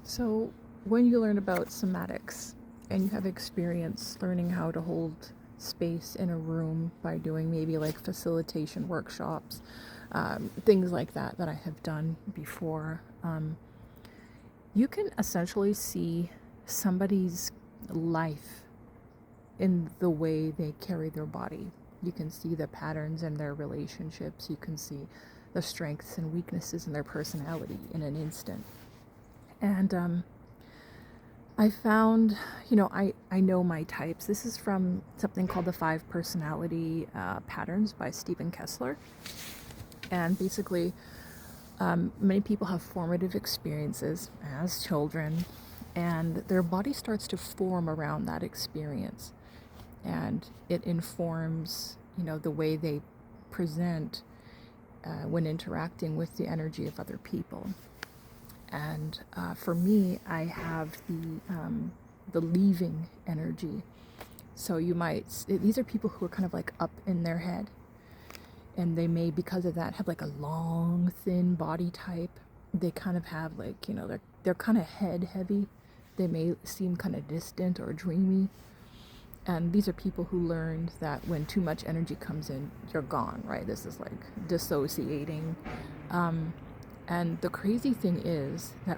So, when you learn about somatics and you have experience learning how to hold space in a room by doing maybe like facilitation workshops, things like that that I have done before, you can essentially see somebody's life in the way they carry their body. You can see the patterns in their relationships. You can see the strengths and weaknesses in their personality in an instant. And I found, I know my types. This is from something called the Five Personality Patterns by Stephen Kessler. And basically, many people have formative experiences as children, and their body starts to form around that experience. And it informs, the way they present when interacting with the energy of other people. And for me, I have the leaving energy. So these are people who are kind of like up in their head, and they may, because of that, have like a long, thin body type. They kind of have like, they're kind of head heavy. They may seem kind of distant or dreamy. And these are people who learned that when too much energy comes in, you're gone, right? This is like dissociating. And the crazy thing is that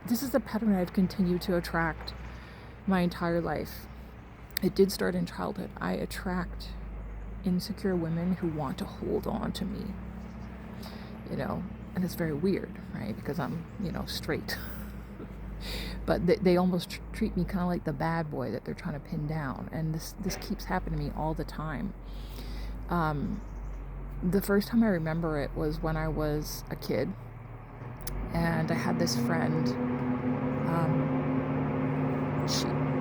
this is a pattern I've continued to attract my entire life. It did start in childhood. I attract insecure women who want to hold on to me, and it's very weird, right? Because I'm, straight. But they almost treat me kind of like the bad boy that they're trying to pin down. And this keeps happening to me all the time. The first time I remember it was when I was a kid, and I had this friend.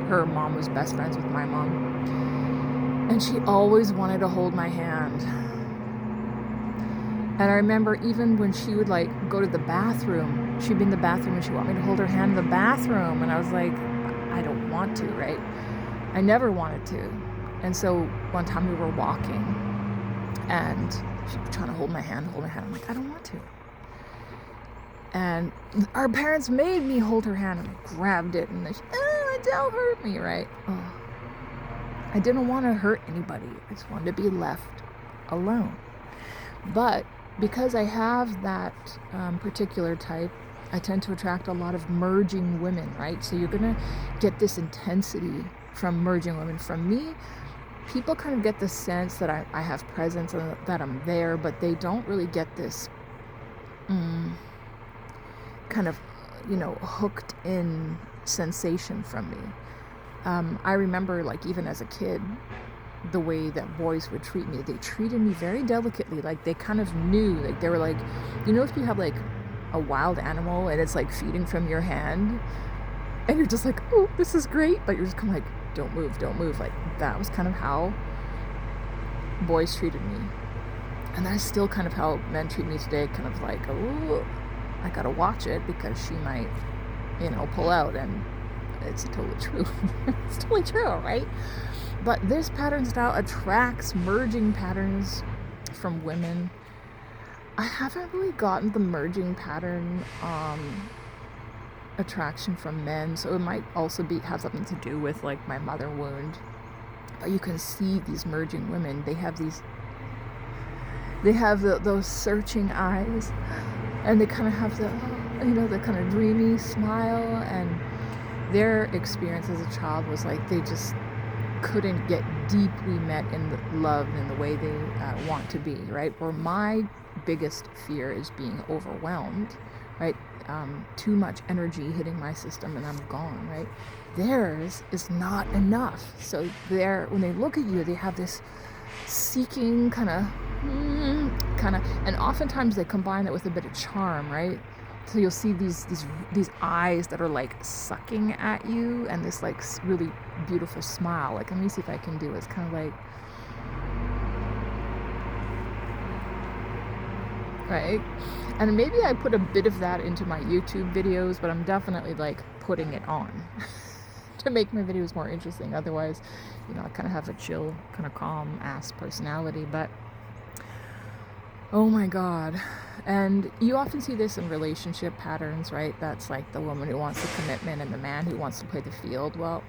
Her mom was best friends with my mom, and she always wanted to hold my hand. And I remember even when she would like go to the bathroom, she'd be in the bathroom and she'd want me to hold her hand in the bathroom, and I was like, I don't want to, right? I never wanted to. And so one time we were walking, and she was trying to hold my hand. I'm like, I don't want to. And our parents made me hold her hand, and I grabbed it, and don't hurt me, right? Oh. I didn't want to hurt anybody. I just wanted to be left alone. But because I have that particular type, I tend to attract a lot of merging women, right? So you're going to get this intensity from merging women. From me, people kind of get the sense that I have presence and that I'm there, but they don't really get this kind of, hooked in sensation from me. I remember, like, even as a kid, the way that boys would treat me. They treated me very delicately. Like, they kind of knew, like, they were like, if you have like a wild animal and it's like feeding from your hand, and you're just like, oh, this is great, but you're just kind of like, don't move. Like, that was kind of how boys treated me. And that's still kind of how men treat me today. Kind of like, oh, I gotta watch it because she might, pull out. And it's totally true. It's totally true, right? But this pattern style attracts merging patterns from women. I haven't really gotten the merging pattern attraction from men, so it might also have something to do with like my mother wound. But you can see these merging women. They have those searching eyes, and they kind of have the kind of dreamy smile. And their experience as a child was like they just couldn't get deeply met in the love and in the way they want to be, right? Where my biggest fear is being overwhelmed, right? Too much energy hitting my system and I'm gone, right? Theirs is not enough. So when they look at you, they have this seeking kind of, and oftentimes they combine it with a bit of charm, right? So you'll see these eyes that are like sucking at you, and this like really beautiful smile. Like, let me see if I can do it. It's kind of like, right? And maybe I put a bit of that into my YouTube videos, but I'm definitely like putting it on to make my videos more interesting. Otherwise, I kind of have a chill, kind of calm ass personality. But Oh my God. And you often see this in relationship patterns, right? That's like the woman who wants the commitment and the man who wants to play the field. Well,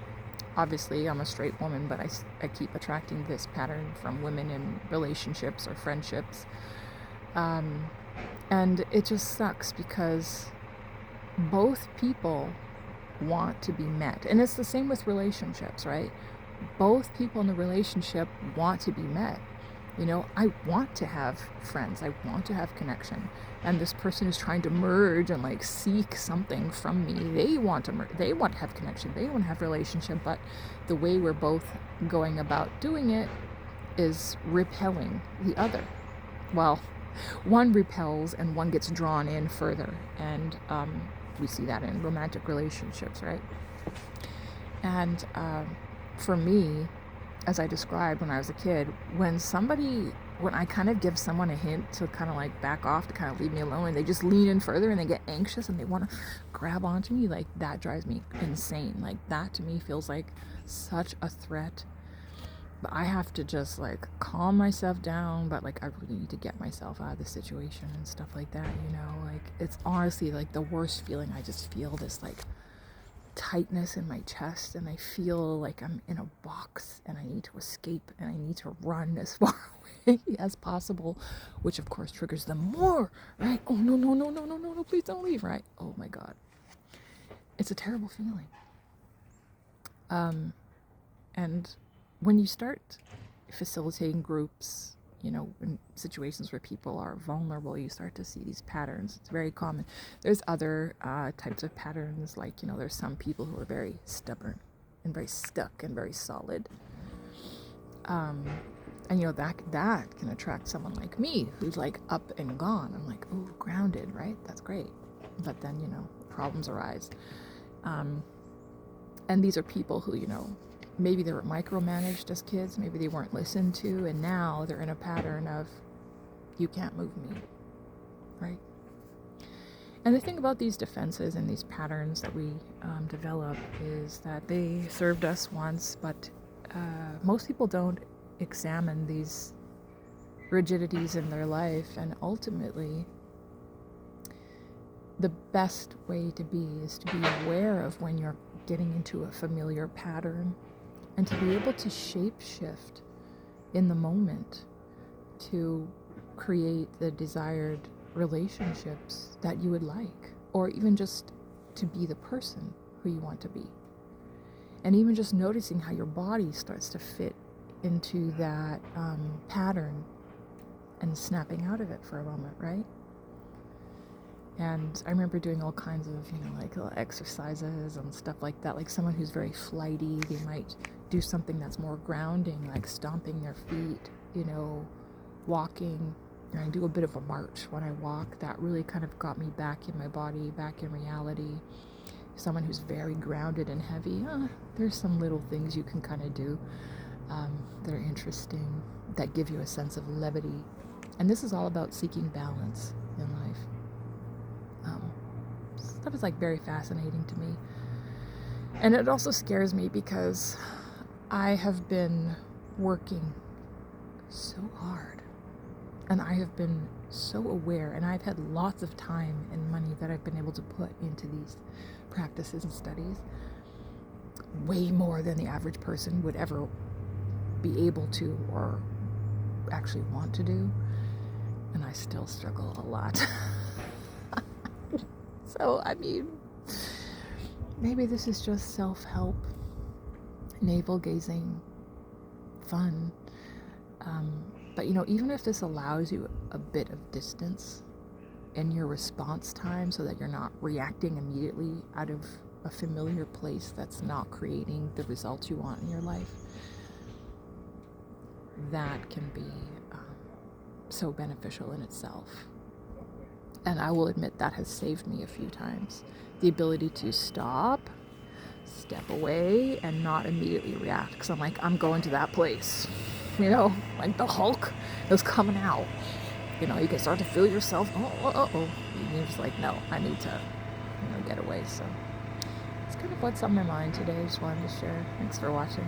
obviously, I'm a straight woman, but I keep attracting this pattern from women in relationships or friendships. Um, and it just sucks because both people want to be met. And it's the same with relationships, right? Both people in the relationship want to be met. You know, I want to have friends, I want to have connection. And this person is trying to merge and like seek something from me. They want to they want to have connection, they want to have relationship, but the way we're both going about doing it is repelling the other. Well, one repels and one gets drawn in further. And we see that in romantic relationships, right? And for me, as I described when I was a kid, when I kind of give someone a hint to kind of like back off, to kind of leave me alone, and they just lean in further and they get anxious and they want to grab onto me, like that drives me insane. Like that to me feels like such a threat. But I have to just like calm myself down, but like I really need to get myself out of the situation and stuff like that, you know? Like it's honestly like the worst feeling. I just feel this like tightness in my chest, and I feel like I'm in a box and I need to escape and I need to run as far away as possible, which of course triggers them more, right? Oh no, no, no, no, no, no, no, please don't leave, right? Oh my God. It's a terrible feeling. And when you start facilitating groups, you know, in situations where people are vulnerable, you start to see these patterns. It's very common. There's other types of patterns, like, you know, there's some people who are very stubborn and very stuck and very solid. And, you know, that can attract someone like me who's like up and gone. I'm like, oh, grounded, right? That's great. But then, you know, problems arise. And these are people who, you know, maybe they were micromanaged as kids, maybe they weren't listened to, and now they're in a pattern of, you can't move me, right? And the thing about these defenses and these patterns that we develop is that they served us once, but most people don't examine these rigidities in their life, and ultimately, the best way to be is to be aware of when you're getting into a familiar pattern, and to be able to shape shift in the moment to create the desired relationships that you would like, or even just to be the person who you want to be. And even just noticing how your body starts to fit into that pattern and snapping out of it for a moment, right? And I remember doing all kinds of, you know, like little exercises and stuff like that. Like someone who's very flighty, they might do something that's more grounding, like stomping their feet, you know, walking. And I do a bit of a march when I walk. That really kind of got me back in my body, back in reality. Someone who's very grounded and heavy, there's some little things you can kind of do that are interesting, that give you a sense of levity. And this is all about seeking balance in life. Stuff is like very fascinating to me. And it also scares me because I have been working so hard, and I have been so aware, and I've had lots of time and money that I've been able to put into these practices and studies, way more than the average person would ever be able to or actually want to do. And I still struggle a lot. So, I mean, maybe this is just self-help, navel-gazing, fun. But, you know, even if this allows you a bit of distance in your response time so that you're not reacting immediately out of a familiar place that's not creating the results you want in your life, that can be so beneficial in itself. And I will admit that has saved me a few times. The ability to stop, step away, and not immediately react. Because I'm like, I'm going to that place. You know, like the Hulk is coming out. You know, you can start to feel yourself, And you're just like, no, I need to, you know, get away. So it's kind of what's on my mind today. I just wanted to share. Thanks for watching.